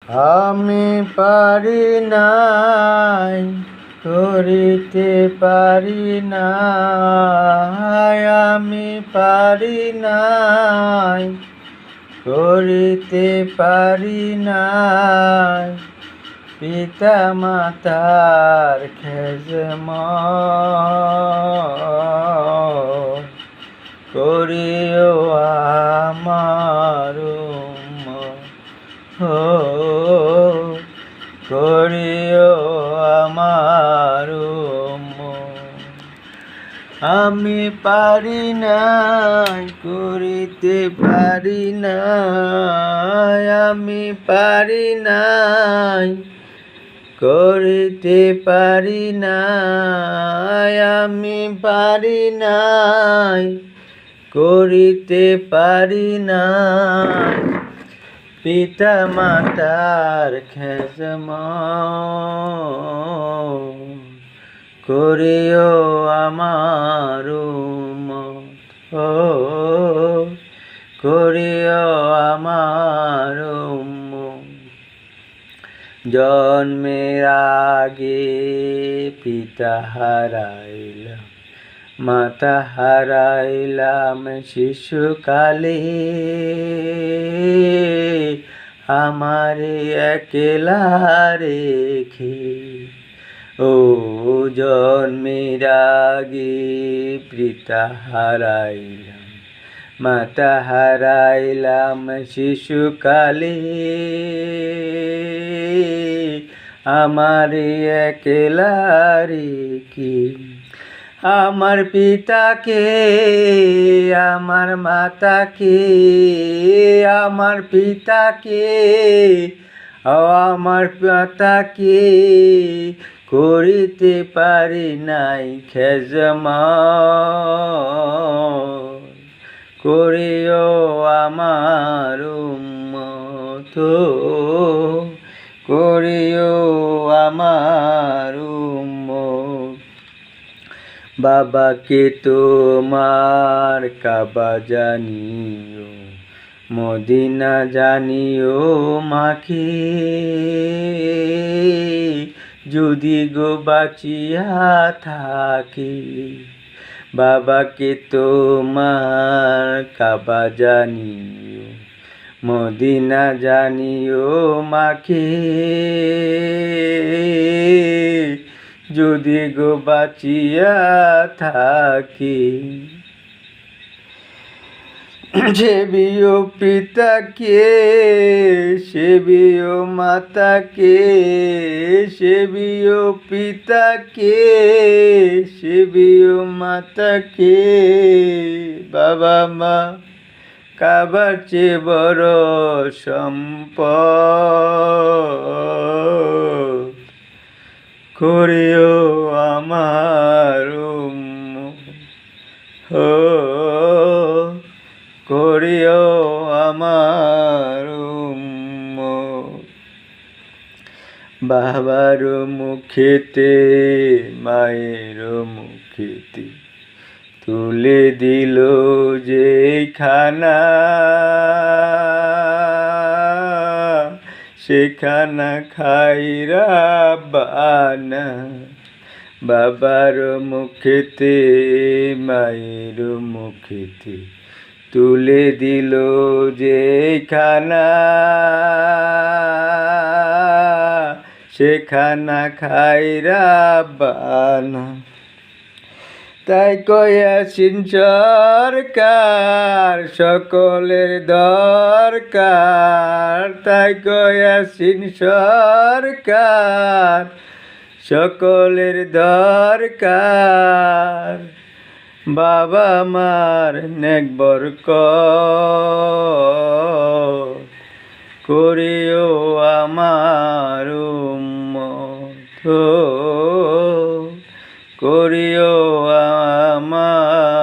আমি পারি নাই, করিতে পারি নাই, আমি পারি নাই, করিতে পারি নাই, পিতা মাতার খেজমত করিও আমার উম্মত, করিও আমার উম্মত। আমি পারি নাই, করিতে পারি নাই, আমি পারি নাই, করিতে পারি নাই, আমি পারি নাই, করিতে পারি নাই, পিতা মাতার খেজমত করিও আমার উম্মত, করিও আমার উম্মত। জন্মের আগে পিতা হারাইলাম, মাতা হারাইলাম শিশুকালে, আমারে একলা রেখে। ও জন্মের আগে পিতা হারাইলাম, মাতা হারাইলাম শিশুকালে, আমারে একলা রেখে। আমার পিতাকে, আমার মাতাকে, আমার পিতাকে, আমার মাতাকে করিতে পারি নাই খেজমত, করিও আমার উম্মত, করিও আমার উম্মত। বাবাকে তোমার কাবা জানিও, মদিনা জানিও মাকে, যদি গো বাঁচিয়া থাকে। বাবাকে তোমার কাবা জানিও, মদিনা জানিও মাকে, যদি গো বাঁচিয়া থাকি। সেবিও পিতাকে, সেবিও মাতাকে, সেবিও পিতাকে, সেবিও মাতাকে। বাবা মা কাবার চেয়ে বড় সম্পদ, করিও আমার উম্মত, করিও আমার উম্মত। বাবার মুখেতে মায়ের মুখেতে তুলে দিল যে খানা, সেখানা খাইরা বানা। বাবার মুখেতে মায়ের মুখেতে তুলে দিল যে খানা, সেখানা খাইরা বানা। তাই কয়াছিন সরকার সকলের দরকার, তাই কয়াছিন সরকার সকলের দরকার। বাবা মার নেক বরকত করিও আমার উম্মত, করিও আমার